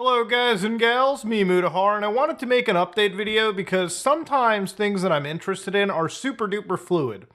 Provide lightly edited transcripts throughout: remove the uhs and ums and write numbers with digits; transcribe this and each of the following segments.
Hello guys and gals, me Mutahar, and I wanted to make an update video because sometimes things that I'm interested in are super duper fluid.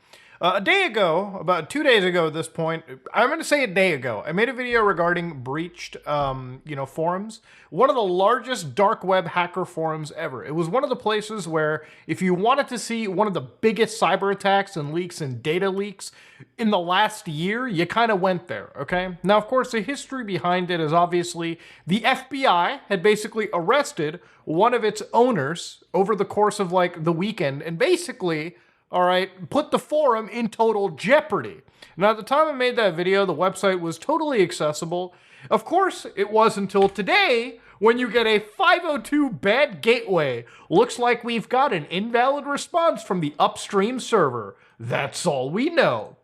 A day ago, about 2 days ago at this point, I'm going to say a day ago, I made a video regarding breached, forums. One of the largest dark web hacker forums ever. It was one of the places where if you wanted to see one of the biggest cyber attacks and leaks and data leaks in the last year, you kind of went there, okay? Now, of course, the history behind it is obviously the FBI had basically arrested one of its owners over the course of like the weekend and basically, all right, put the forum in total jeopardy. Now, at the time I made that video, the website was totally accessible. Of course, it was until today when you get a 502 bad gateway. Looks like we've got an invalid response from the upstream server. That's all we know.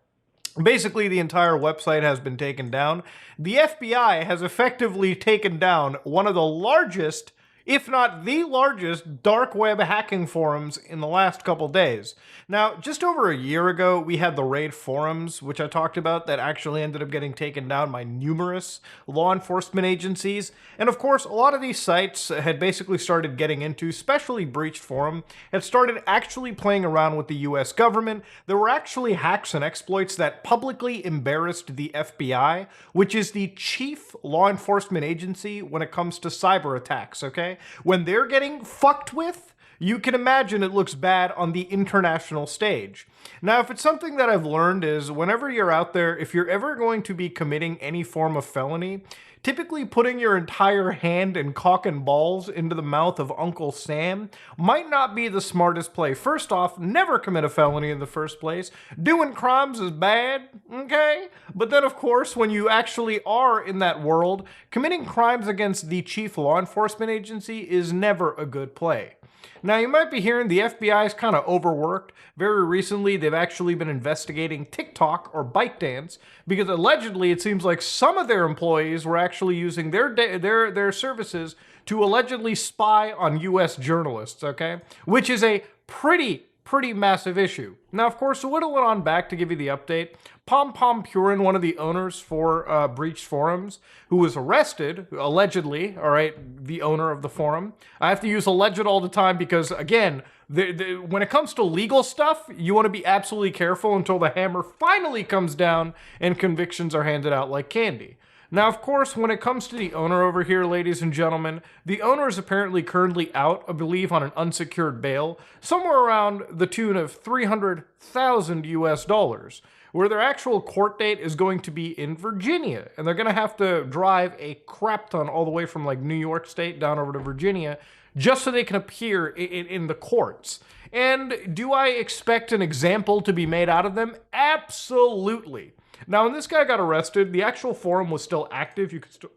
Basically, the entire website has been taken down. The FBI has effectively taken down one of the largest, if not the largest, dark web hacking forums in the last couple days. Now, just over a year ago, we had the Raid forums, which I talked about, that actually ended up getting taken down by numerous law enforcement agencies. And of course, a lot of these sites had basically started getting into, especially Breached Forum, had started actually playing around with the US government. There were actually hacks and exploits that publicly embarrassed the FBI, which is the chief law enforcement agency when it comes to cyber attacks, okay? When they're getting fucked with, you can imagine it looks bad on the international stage. Now, if it's something that I've learned is whenever you're out there, if you're ever going to be committing any form of felony, typically putting your entire hand and cock and balls into the mouth of Uncle Sam might not be the smartest play. First off, never commit a felony in the first place. Doing crimes is bad, okay? But then, of course, when you actually are in that world, committing crimes against the chief law enforcement agency is never a good play. Now, you might be hearing the FBI is kind of overworked. Very recently, they've actually been investigating TikTok or ByteDance because allegedly it seems like some of their employees were actually using their services to allegedly spy on US journalists, okay? Which is a pretty massive issue. Now, of course, to whittle it on back to give you the update, Pom Pom Purin, one of the owners for Breached Forums, who was arrested, allegedly, all right, the owner of the forum. I have to use alleged all the time because, again, when it comes to legal stuff, you want to be absolutely careful until the hammer finally comes down and convictions are handed out like candy. Now, of course, when it comes to the owner over here, ladies and gentlemen, the owner is apparently currently out, I believe, on an unsecured bail, somewhere around the tune of 300,000 US dollars, where their actual court date is going to be in Virginia, and they're going to have to drive a crap ton all the way from like New York State down over to Virginia just so they can appear in the courts. And do I expect an example to be made out of them? Absolutely. Now, when this guy got arrested, the actual forum was still active. You could still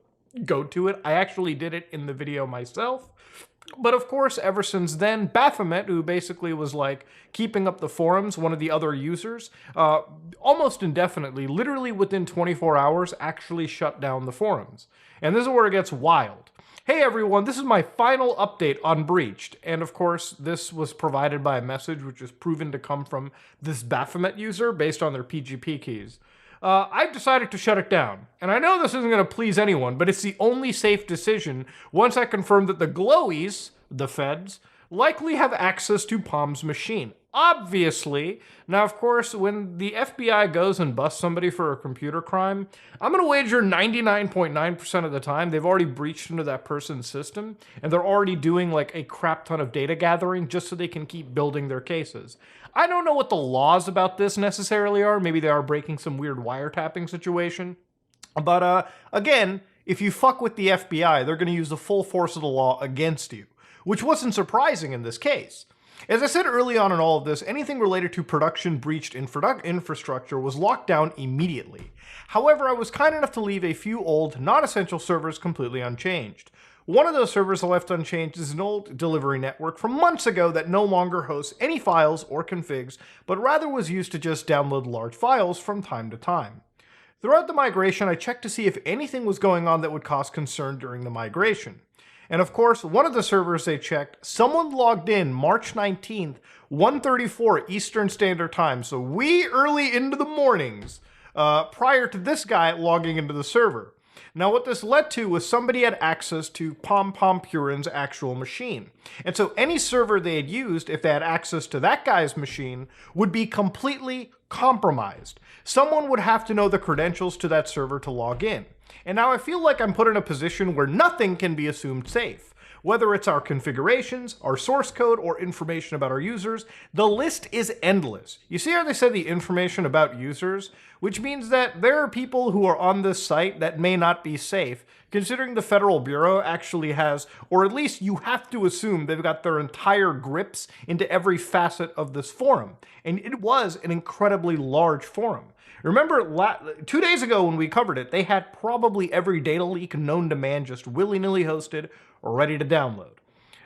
go to it. I actually did it in the video myself. But of course, ever since then, Baphomet, who basically was like keeping up the forums, one of the other users, almost indefinitely, literally within 24 hours, actually shut down the forums. And this is where it gets wild. Hey everyone, this is my final update on Breached. And of course, this was provided by a message which is proven to come from this Baphomet user based on their PGP keys. I've decided to shut it down. And I know this isn't going to please anyone, but it's the only safe decision once I confirm that the Glowies, the feds, likely have access to Pom's machine. Obviously. Now, of course, when the FBI goes and busts somebody for a computer crime, I'm going to wager 99.9% of the time they've already breached into that person's system, and they're already doing like a crap ton of data gathering just so they can keep building their cases. I don't know what the laws about this necessarily are. Maybe they are breaking some weird wiretapping situation. But again, if you fuck with the FBI, they're going to use the full force of the law against you, which wasn't surprising in this case. As I said early on in all of this, anything related to production breached infrastructure was locked down immediately. However, I was kind enough to leave a few old, non-essential servers completely unchanged. One of those servers I left unchanged is an old delivery network from months ago that no longer hosts any files or configs, but rather was used to just download large files from time to time. Throughout the migration, I checked to see if anything was going on that would cause concern during the migration. And of course, one of the servers they checked, someone logged in March 19th, 1:34 Eastern Standard Time, so wee early into the mornings, prior to this guy logging into the server. Now, what this led to was somebody had access to PomPomPurin's actual machine. And so any server they had used, if they had access to that guy's machine, would be completely compromised. Someone would have to know the credentials to that server to log in. And now I feel like I'm put in a position where nothing can be assumed safe. Whether it's our configurations, our source code, or information about our users, the list is endless. You see how they said the information about users? Which means that there are people who are on this site that may not be safe, considering the Federal Bureau actually has, or at least you have to assume they've got their entire grips into every facet of this forum. And it was an incredibly large forum. Remember 2 days ago when we covered it, they had probably every data leak known to man just willy-nilly hosted or ready to download.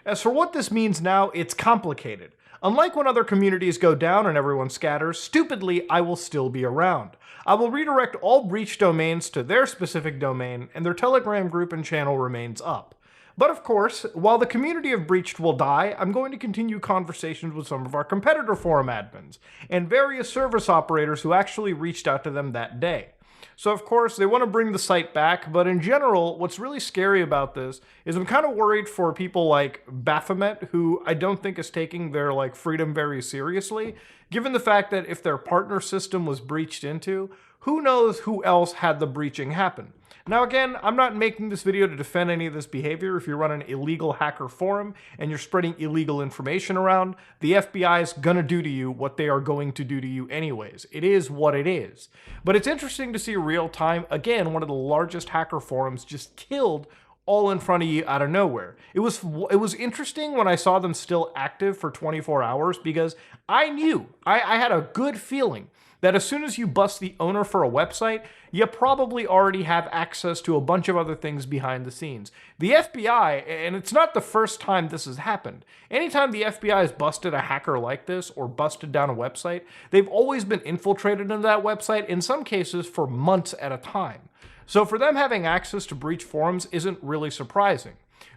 As for what this means now, it's complicated. Unlike when other communities go down and everyone scatters, stupidly, I will still be around. I will redirect all breached domains to their specific domain, and their Telegram group and channel remains up. But of course, while the community of Breached will die, I'm going to continue conversations with some of our competitor forum admins, and various service operators who actually reached out to them that day. So of course, they want to bring the site back, but in general, what's really scary about this is I'm kind of worried for people like Baphomet, who I don't think is taking their freedom very seriously, given the fact that if their partner system was breached into, who knows who else had the breaching happen. Now again, I'm not making this video to defend any of this behavior. If you run an illegal hacker forum and you're spreading illegal information around, the FBI is gonna do to you what they are going to do to you anyways. It is what it is. But it's interesting to see real time, again, one of the largest hacker forums just killed all in front of you out of nowhere. It was interesting when I saw them still active for 24 hours because I knew, I had a good feeling that as soon as you bust the owner for a website, you probably already have access to a bunch of other things behind the scenes. The FBI, and it's not the first time this has happened, anytime the FBI has busted a hacker like this or busted down a website, they've always been infiltrated into that website, in some cases for months at a time. So for them having access to breach forums isn't really surprising.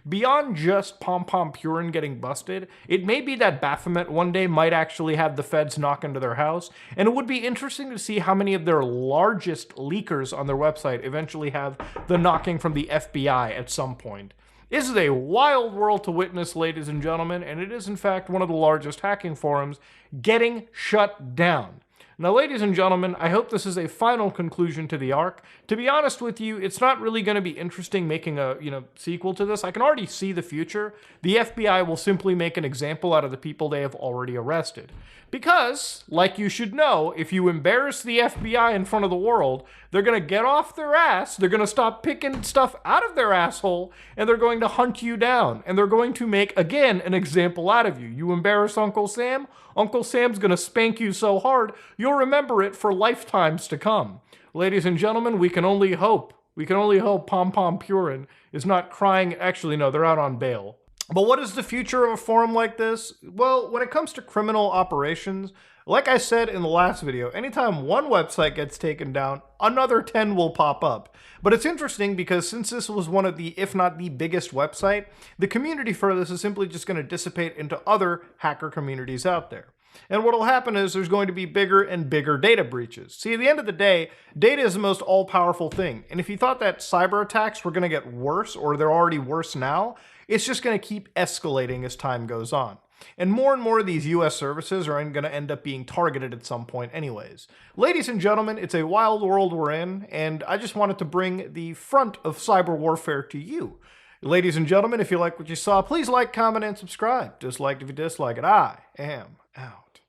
Beyond just PomPomPurin getting busted, it may be that Baphomet one day might actually have the feds knock into their house, and it would be interesting to see how many of their largest leakers on their website eventually have the knocking from the FBI at some point. This is a wild world to witness, ladies and gentlemen, and it is in fact one of the largest hacking forums getting shut down. Now, ladies and gentlemen, I hope this is a final conclusion to the arc. To be honest with you, it's not really going to be interesting making a, sequel to this. I can already see the future. The FBI will simply make an example out of the people they have already arrested. Because, like you should know, if you embarrass the FBI in front of the world, they're going to get off their ass, they're going to stop picking stuff out of their asshole, and they're going to hunt you down. And they're going to make, again, an example out of you. You embarrass Uncle Sam? Uncle Sam's going to spank you so hard, you'll remember it for lifetimes to come. Ladies and gentlemen, we can only hope. We can only hope PomPomPurin is not crying. Actually, no, they're out on bail. But what is the future of a forum like this? Well, when it comes to criminal operations, like I said in the last video, anytime one website gets taken down, another 10 will pop up. But it's interesting because since this was one of the, if not the biggest website, the community for this is simply just going to dissipate into other hacker communities out there. And what will happen is there's going to be bigger and bigger data breaches. See, at the end of the day, data is the most all-powerful thing. And if you thought that cyber attacks were going to get worse, or they're already worse now, it's just going to keep escalating as time goes on. And more of these US services are going to end up being targeted at some point anyways. Ladies and gentlemen, it's a wild world we're in, and I just wanted to bring the front of cyber warfare to you. Ladies and gentlemen, if you like what you saw, please like, comment, and subscribe. Dislike if you dislike it. I am out.